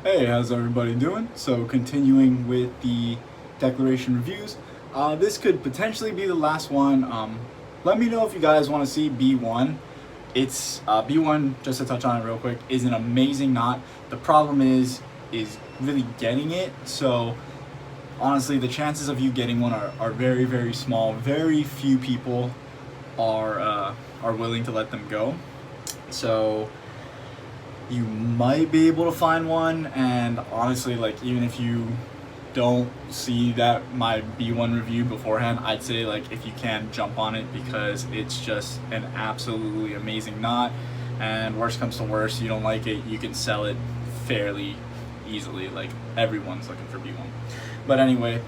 Hey, how's everybody doing? So continuing with the declaration reviews, this could potentially be the last one. Let me know if you guys want to see B1. It's B1, just to touch on it real quick, is an amazing knot. The problem is really getting it. So honestly, the chances of you getting one are very, very small. Very few people are willing to let them go. So you might be able to find one, and honestly, like, even if you don't see that my B1 review beforehand, I'd say, like, if you can, jump on it, because it's just an absolutely amazing knot. And worst comes to worst, you don't like it, you can sell it fairly easily. Like, everyone's looking for B1. But anyway,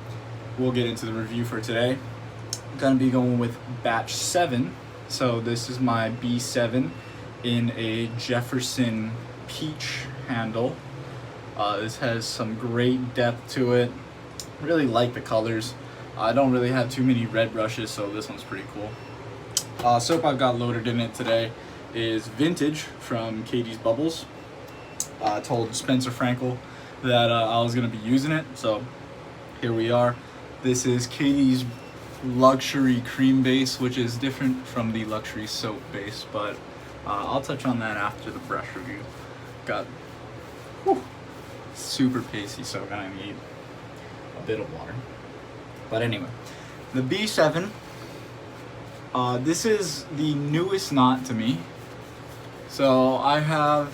we'll get into the review for today. I'm gonna be going with batch 7. So this is my B7 in a Jefferson peach handle. This has some great depth to it. Really like the colors. I don't really have too many red brushes, so this one's pretty cool. Soap I've got loaded in it today is Vintage from Katie's Bubbles. I told Spencer Frankel that I was going to be using it, so here we are. This is Katie's luxury cream base, which is different from the luxury soap base, but I'll touch on that after the brush review. Got super pasty, so I'm gonna need a bit of water. But anyway, the B7, this is the newest knot to me, so I have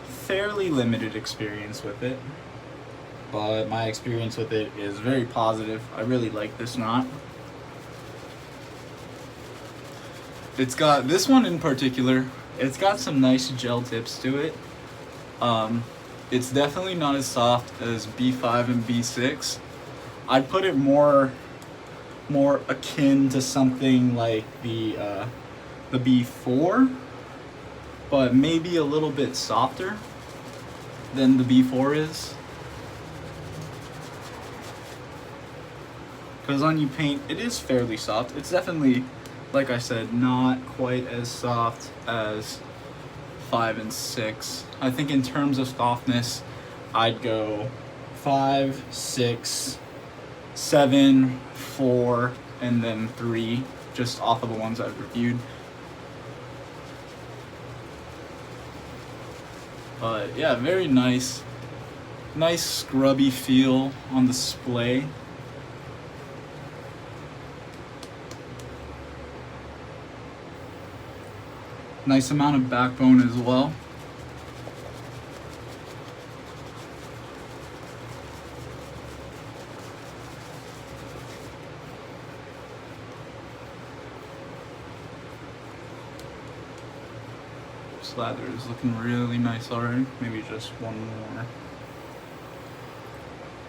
fairly limited experience with it, but my experience with it is very positive. I really like this knot. It's got, this one in particular, it's got some nice gel tips to it. It's definitely not as soft as B5 and B6. I'd put it more akin to something like the B4, but maybe a little bit softer than the B4 is. Because on you paint, it is fairly soft. It's definitely, like I said, not quite as soft as 5 and 6. I think in terms of softness, I'd go 5, 6, 7, 4, and then 3, just off of the ones I've reviewed. But yeah, very nice scrubby feel on the splay. Nice amount of backbone as well. Slather is looking really nice already. Maybe just one more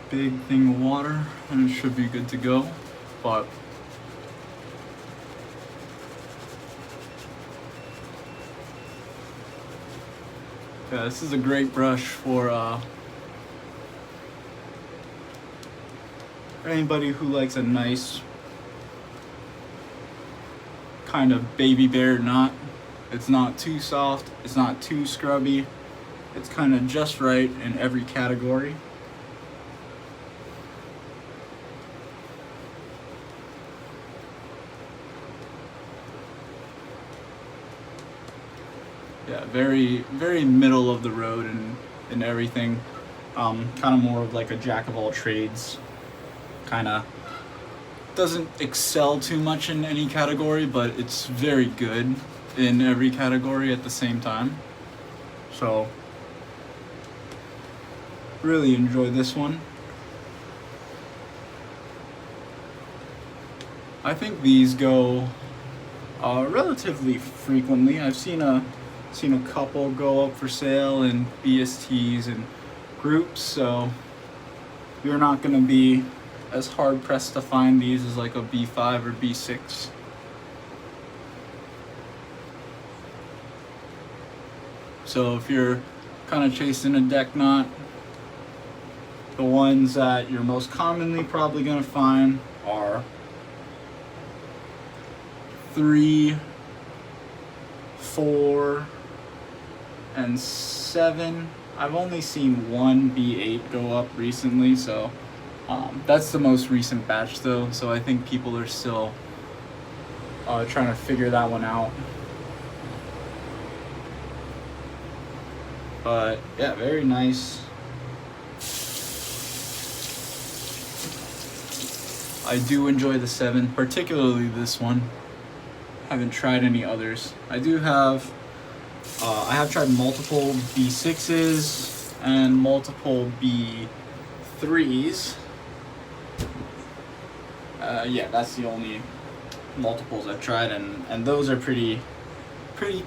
big thing of water and it should be good to go. But yeah, this is a great brush for anybody who likes a nice kind of baby bear knot. It's not too soft, it's not too scrubby, it's kind of just right in every category. Yeah, very, very middle of the road and everything. Kind of more of like a jack of all trades. Kind of doesn't excel too much in any category, but it's very good in every category at the same time. So really enjoy this one. I think these go relatively frequently. I've seen a couple go up for sale in BSTs and groups, so you're not going to be as hard pressed to find these as like a B5 or B6. So if you're kind of chasing a deck knot, the ones that you're most commonly probably going to find are 3, 4, and 7, I've only seen one B8 go up recently, so that's the most recent batch though, so I think people are still trying to figure that one out. But yeah, very nice. I do enjoy the 7, particularly this one. Haven't tried any others. I have tried multiple B6s and multiple B3s. Yeah, that's the only multiples I've tried, and those are pretty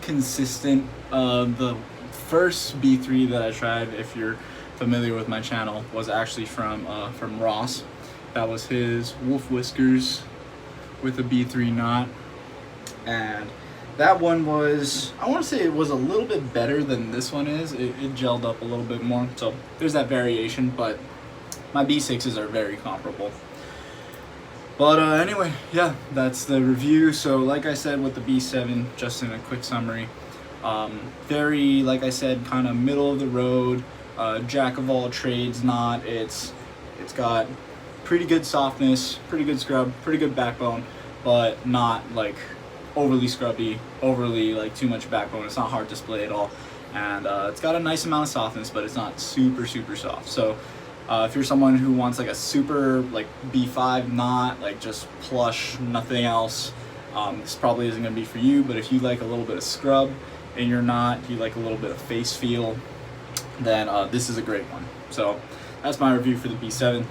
consistent. The first B3 that I tried, if you're familiar with my channel, was actually from Ross. That was his wolf whiskers with a B3 knot, and that one was, I want to say it was a little bit better than this one is. It gelled up a little bit more, so there's that variation, but my B6s are very comparable. But anyway, yeah, that's the review. So like I said with the B7, just in a quick summary, very, like I said, kind of middle of the road, jack of all trades knot. It's got pretty good softness, pretty good scrub, pretty good backbone, but not like overly scrubby, overly like too much backbone. It's not hard to display at all, and it's got a nice amount of softness, but it's not super soft. So if you're someone who wants like a super like B5 knot, like just plush, nothing else, this probably isn't gonna be for you. But if you like a little bit of scrub in your knot, you like a little bit of face feel, then this is a great one. So that's my review for the B7.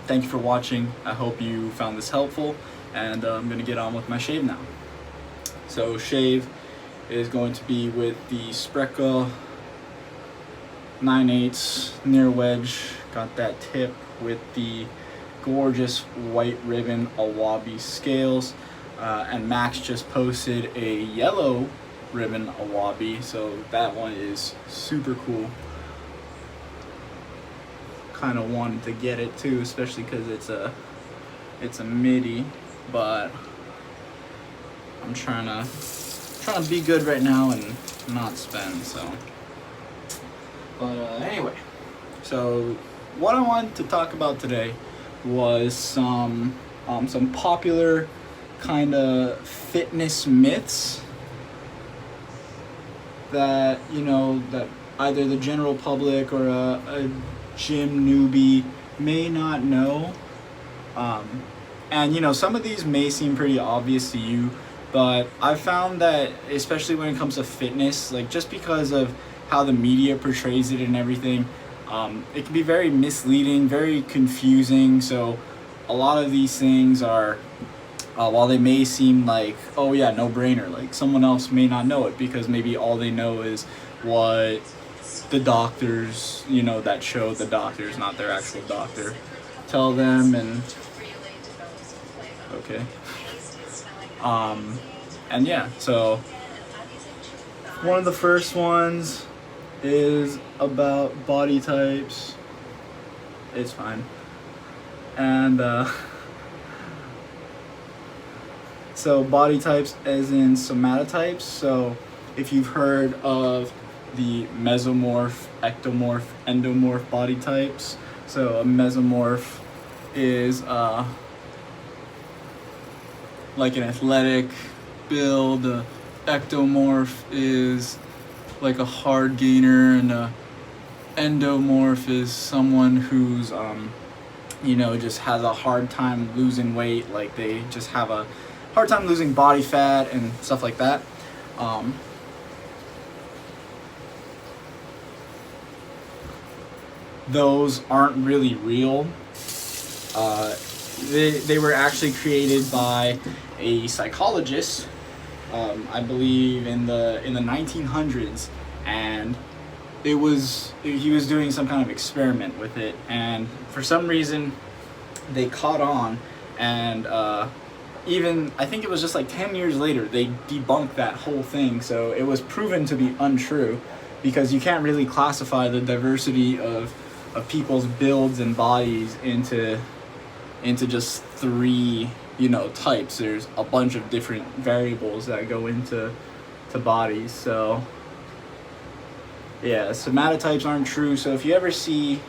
Thank you for watching. I hope you found this helpful, and I'm gonna get on with my shave now. So shave is going to be with the Spreca 9/8 near wedge. Got that tip with the gorgeous white ribbon Awabi scales, and Max just posted a yellow ribbon Awabi, so that one is super cool. Kind of wanted to get it too, especially because it's a midi, but I'm trying to be good right now and not spend. So, but anyway, so what I wanted to talk about today was some popular kind of fitness myths that, you know, that either the general public or a gym newbie may not know. And you know, some of these may seem pretty obvious to you, but I've found that especially when it comes to fitness, like just because of how the media portrays it and everything, it can be very misleading, very confusing. So a lot of these things are, while they may seem like, oh yeah, no brainer, like someone else may not know it because maybe all they know is what the doctors, you know, that show the doctors, not their actual doctor, tell them. And okay, and yeah, so one of the first ones is about body types. It's fine. And so body types as in somatotypes. So if you've heard of the mesomorph, ectomorph, endomorph body types, so a mesomorph is like an athletic build, a ectomorph is like a hard gainer, and a endomorph is someone who's you know, just has a hard time losing weight, like they just have a hard time losing body fat and stuff like that. Those aren't really real. They were actually created by a psychologist, I believe in the 1900s, and he was doing some kind of experiment with it, and for some reason they caught on, and even I think it was just like 10 years later they debunked that whole thing. So it was proven to be untrue, because you can't really classify the diversity of people's builds and bodies into just 3, you know, types. There's a bunch of different variables that go into bodies. So Yeah, somatotypes aren't true. So if you ever see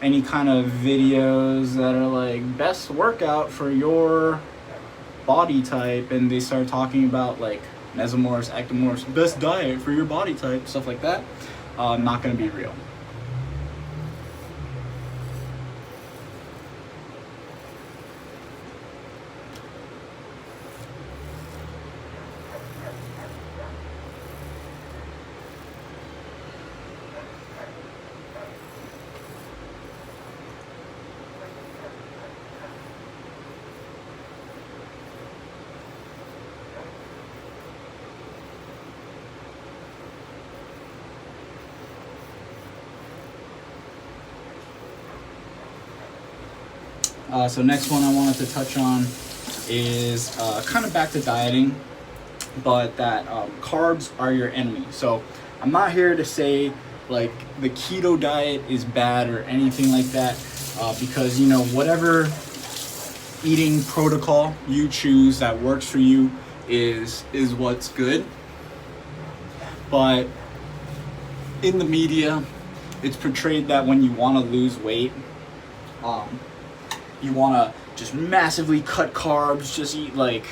any kind of videos that are like best workout for your body type, and they start talking about like mesomorphs, ectomorphs, best diet for your body type, stuff like that, not going to be real. So next one I wanted to touch on is kind of back to dieting, but that carbs are your enemy. So I'm not here to say like the keto diet is bad or anything like that, because you know, whatever eating protocol you choose that works for you is what's good. But in the media, it's portrayed that when you want to lose weight, you want to just massively cut carbs, just eat like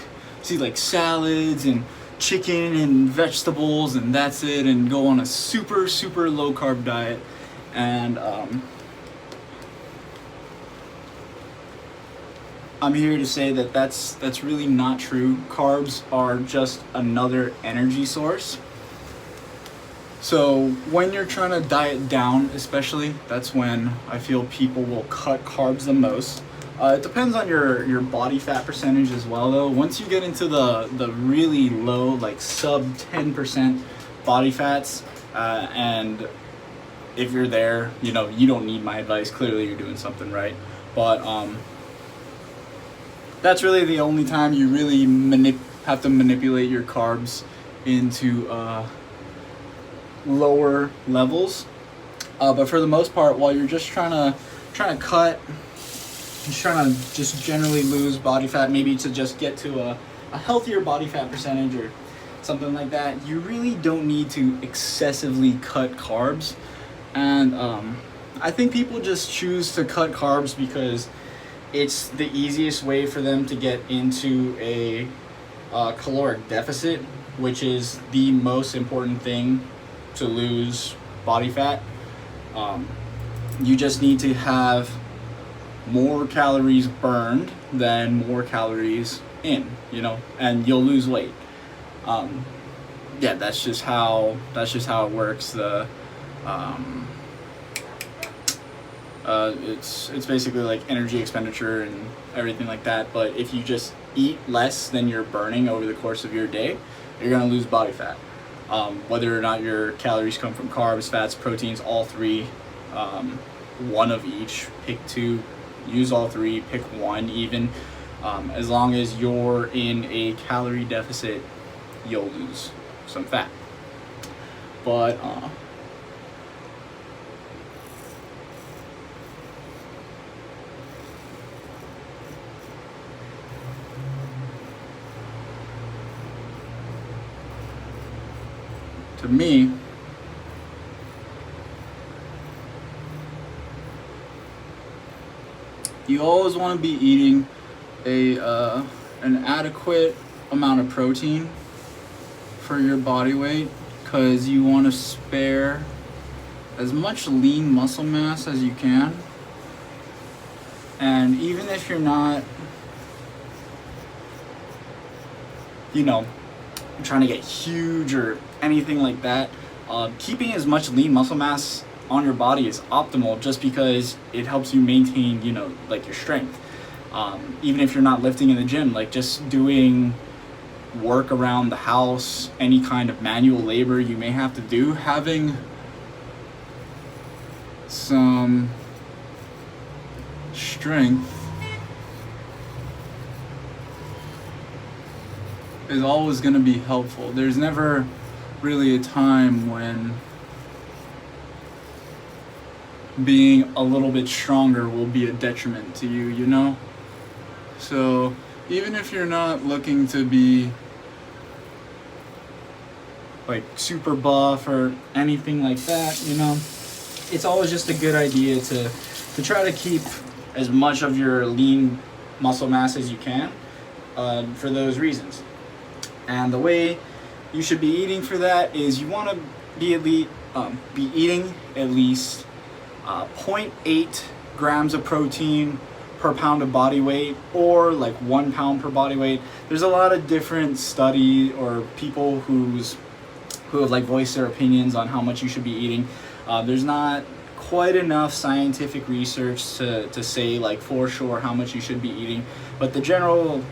salads and chicken and vegetables, and that's it, and go on a super low carb diet. And I'm here to say that that's really not true. Carbs are just another energy source. So when you're trying to diet down, especially, that's when I feel people will cut carbs the most. It depends on your body fat percentage as well, though. Once you get into the really low, like sub 10% body fats, and if you're there, you know, you don't need my advice. Clearly you're doing something right. But that's really the only time you really have to manipulate your carbs into lower levels. But for the most part, while you're just trying to cut, just trying to just generally lose body fat, maybe to just get to a healthier body fat percentage or something like that, you really don't need to excessively cut carbs. And I think people just choose to cut carbs because it's the easiest way for them to get into a caloric deficit, which is the most important thing to lose body fat. You just need to have more calories burned than more calories in, you know, and you'll lose weight. Yeah, that's just how it works. It's basically like energy expenditure and everything like that. But if you just eat less than you're burning over the course of your day, you're gonna lose body fat. Whether or not your calories come from carbs, fats, proteins, all three, one of each, pick two, use all three, pick one even. As long as you're in a calorie deficit, you'll lose some fat. But to me, you always want to be eating an adequate amount of protein for your body weight, because you want to spare as much lean muscle mass as you can. And even if you're not, you know, trying to get huge or anything like that, keeping as much lean muscle mass on your body is optimal, just because it helps you maintain, you know, like your strength. Even if you're not lifting in the gym, like just doing work around the house, any kind of manual labor you may have to do, having some strength is always going to be helpful. There's never really a time when being a little bit stronger will be a detriment to you, you know? So even if you're not looking to be like super buff or anything like that, you know, it's always just a good idea to try to keep as much of your lean muscle mass as you can for those reasons. And the way you should be eating for that is you want to be eating at least 0.8 grams of protein per pound of body weight, or like 1 pound per body weight. There's a lot of different study or people who have like voiced their opinions on how much you should be eating. There's not quite enough scientific research to say like for sure how much you should be eating, but the general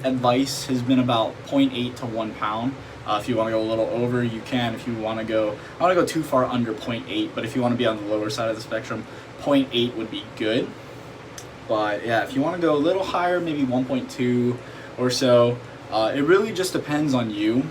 advice has been about 0.8 to 1 pound. If you want to go a little over, you can. If you want to go, I don't want to go too far under 0.8, but if you want to be on the lower side of the spectrum, 0.8 would be good. But yeah, if you want to go a little higher, maybe 1.2 or so, it really just depends on you.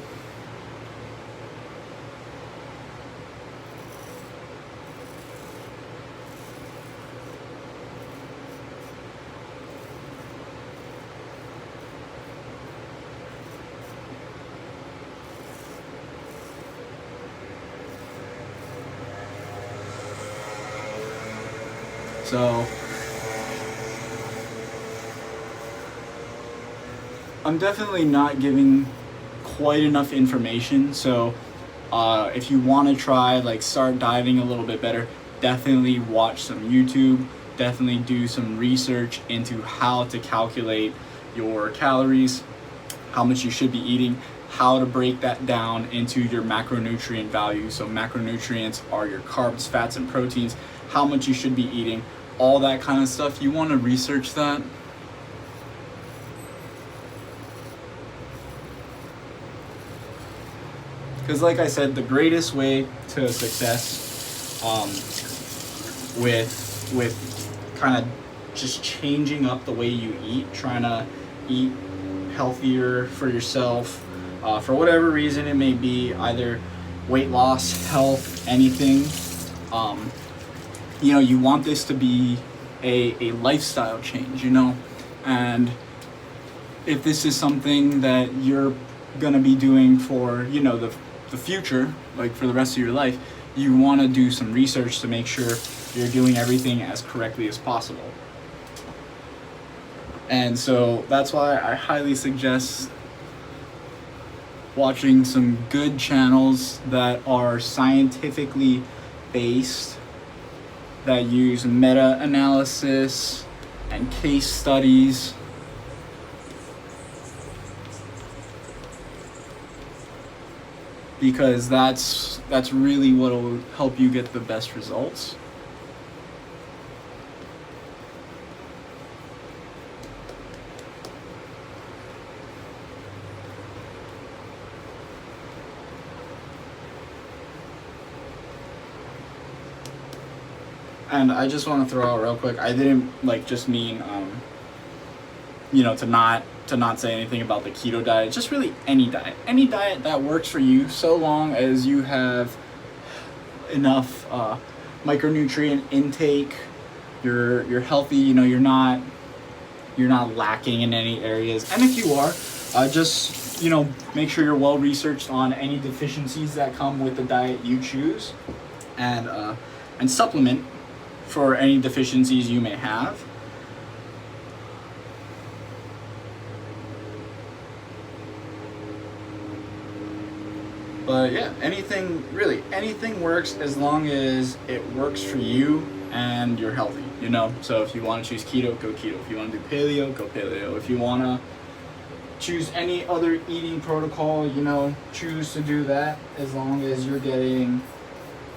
So I'm definitely not giving quite enough information. So if you want to try like start dieting a little bit better, definitely watch some YouTube, definitely do some research into how to calculate your calories, how much you should be eating, how to break that down into your macronutrient value. So macronutrients are your carbs, fats, and proteins, how much you should be eating, all that kind of stuff. You want to research that. Because like I said, the greatest way to success with kind of just changing up the way you eat, trying to eat healthier for yourself, for whatever reason it may be, either weight loss, health, anything, you know, you want this to be a lifestyle change, you know, and if this is something that you're gonna be doing for, you know, the future, like for the rest of your life, you want to do some research to make sure you're doing everything as correctly as possible. And so that's why I highly suggest watching some good channels that are scientifically based, that use meta-analysis and case studies. Because that's really what will help you get the best results. And I just want to throw out real quick, I didn't like just mean you know, to not say anything about the keto diet, just really any diet that works for you, so long as you have enough micronutrient intake, you're healthy, you know, you're not lacking in any areas. And if you are, just, you know, make sure you're well researched on any deficiencies that come with the diet you choose, and supplement for any deficiencies you may have. But yeah, anything works as long as it works for you and you're healthy, you know? So if you want to choose keto, go keto. If you want to do paleo, go paleo. If you want to choose any other eating protocol, you know, choose to do that, as long as you're getting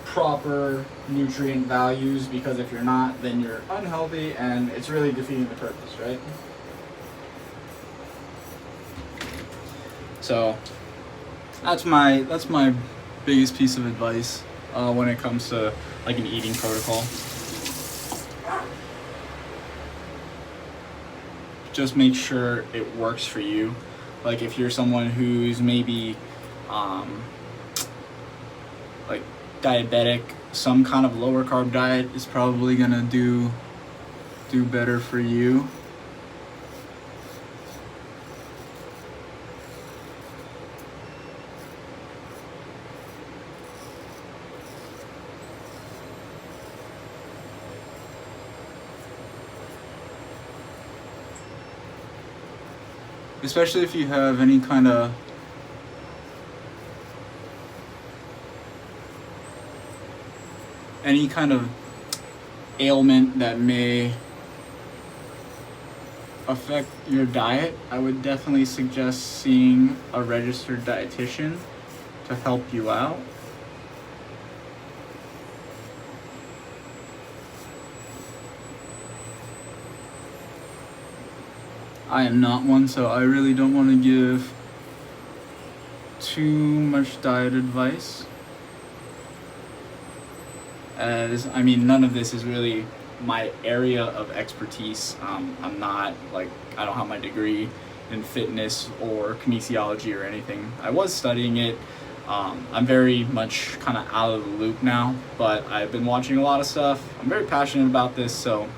proper nutrient values, because if you're not, then you're unhealthy and it's really defeating the purpose, right? So that's my biggest piece of advice when it comes to like an eating protocol. Just make sure it works for you. Like if you're someone who's maybe like diabetic, some kind of lower carb diet is probably gonna do better for you. especially if you have any kind of ailment that may affect your diet, I would definitely suggest seeing a registered dietitian to help you out. I am not one, so I really don't want to give too much diet advice, as I mean, none of this is really my area of expertise. I'm not like, I don't have my degree in fitness or kinesiology or anything. I was studying it. I'm very much kind of out of the loop now, but I've been watching a lot of stuff. I'm very passionate about this, so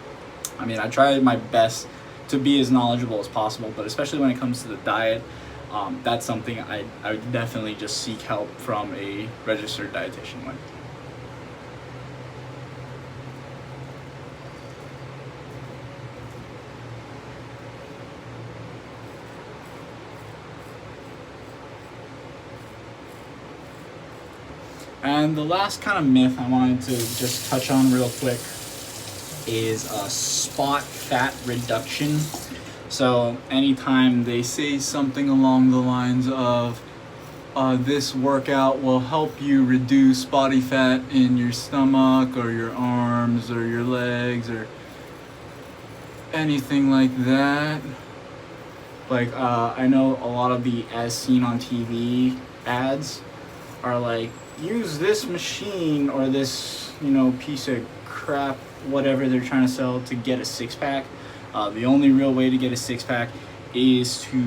I mean, I try my best to be as knowledgeable as possible, but especially when it comes to the diet, that's something I would definitely just seek help from a registered dietitian with. And the last kind of myth I wanted to just touch on real quick is spot fat reduction. So anytime they say something along the lines of this workout will help you reduce body fat in your stomach or your arms or your legs or anything like that, like I know a lot of the as seen on TV ads are like, use this machine or this, piece of crap, whatever they're trying to sell to get a six-pack. The only real way to get a six-pack is to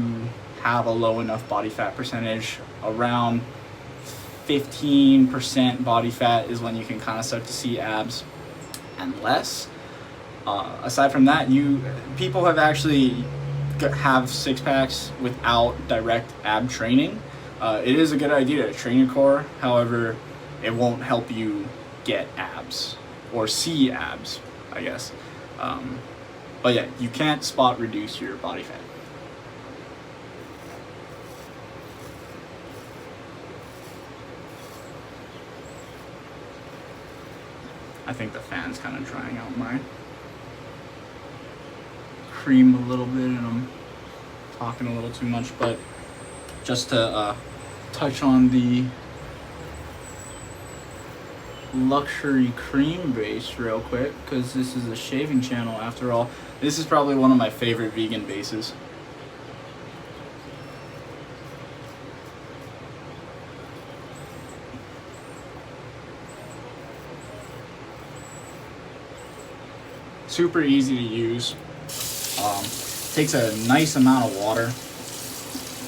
have a low enough body fat percentage. Around 15% body fat is when you can kind of start to see abs and less. Aside from that, people have actually have six-packs without direct ab training. It is a good idea to train your core, however, it won't help you get abs or see abs, I guess. But yeah, you can't spot reduce your body fat. I think the fan's kind of drying out my cream a little bit, and I'm talking a little too much, but just to touch on the luxury cream base real quick, because this is a shaving channel after all. This is probably one of my favorite vegan bases. Super easy to use. Takes a nice amount of water.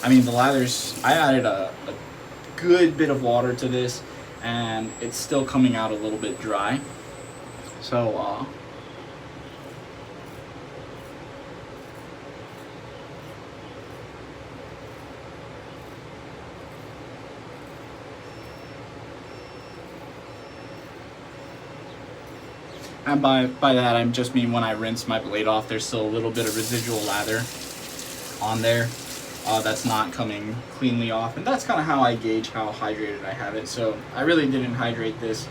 I mean, the lathers, I added a good bit of water to this, and it's still coming out a little bit dry. So, and by that I just mean when I rinse my blade off, there's still a little bit of residual lather on there. That's not coming cleanly off, and that's kind of how I gauge how hydrated I have it. So I really didn't hydrate this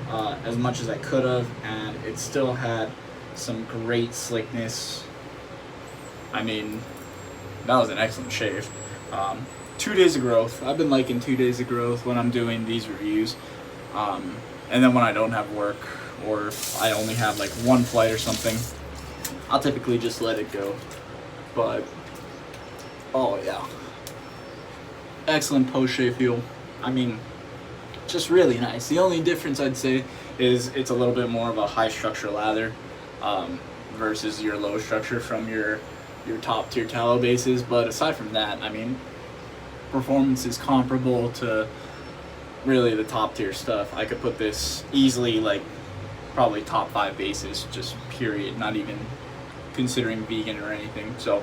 as much as I could have, and it still had some great slickness. I mean, that was an excellent shave. 2 days of growth. I've been liking 2 days of growth when I'm doing these reviews, and then when I don't have work or if I only have like one flight or something, I'll typically just let it go. But oh yeah, excellent post-shave feel. I mean, just really nice. The only difference I'd say is it's a little bit more of a high structure lather versus your low structure from your top tier tallow bases. But aside from that, I mean, performance is comparable to really the top tier stuff. I could put this easily like probably top 5 bases, just period, not even considering vegan or anything. So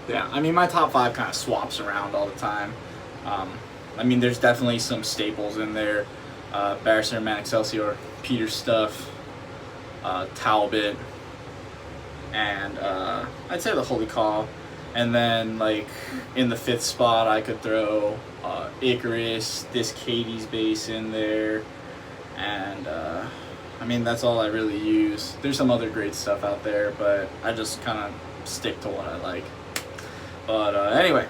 yeah, I mean, my top 5 kind of swaps around all the time. I mean, there's definitely some staples in there. Barrister, Man Excelsior, Peter Stuff, Talbot, and I'd say the Holy Caw. And then like in the 5th spot, I could throw Icarus, this Katie's base in there, and I mean that's all I really use. There's some other great stuff out there, but I just kind of stick to what I like. But anyway,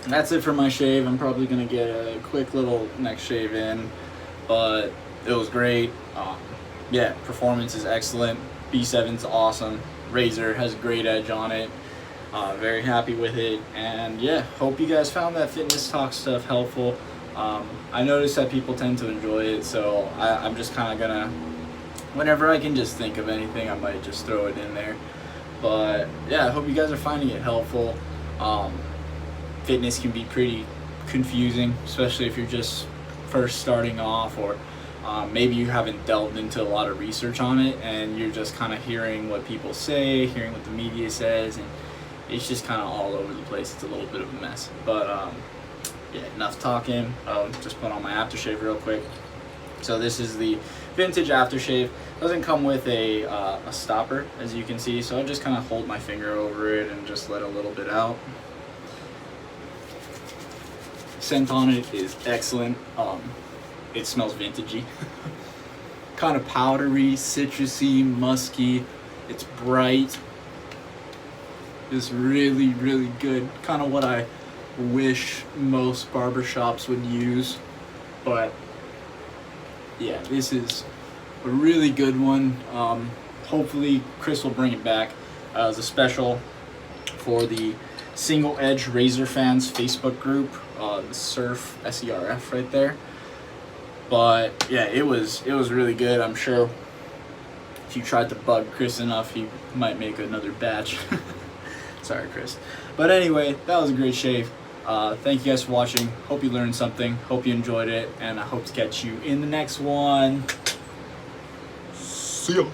that's it for my shave. I'm probably gonna get a quick little neck shave in, but it was great. Yeah, performance is excellent. B7's awesome. Razor has a great edge on it. Very happy with it, and yeah, hope you guys found that fitness talk stuff helpful. I noticed that people tend to enjoy it, so I'm just kind of gonna, whenever I can just think of anything, I might just throw it in there. But yeah, I hope you guys are finding it helpful. Fitness can be pretty confusing, especially if you're just first starting off, or maybe you haven't delved into a lot of research on it and you're just kind of hearing what people say, hearing what the media says, and it's just kind of all over the place. It's a little bit of a mess. But yeah, enough talking. Just put on my aftershave real quick. So this is the vintage aftershave. Doesn't come with a stopper, as you can see, so I just kind of hold my finger over it and just let a little bit out. Scent on it is excellent. It smells vintagey. Kind of powdery, citrusy, musky. It's bright. It's really, really good. Kind of what I wish most barbershops would use. But yeah, this is a really good one. Hopefully Chris will bring it back as a special for the Single Edge Razor Fans Facebook group, the Surf SERF right there. But yeah, it was really good. I'm sure if you tried to bug Chris enough, he might make another batch. Sorry, Chris. But anyway, that was a great shave. Thank you guys for watching. Hope you learned something. Hope you enjoyed it, and I hope to catch you in the next one. See ya.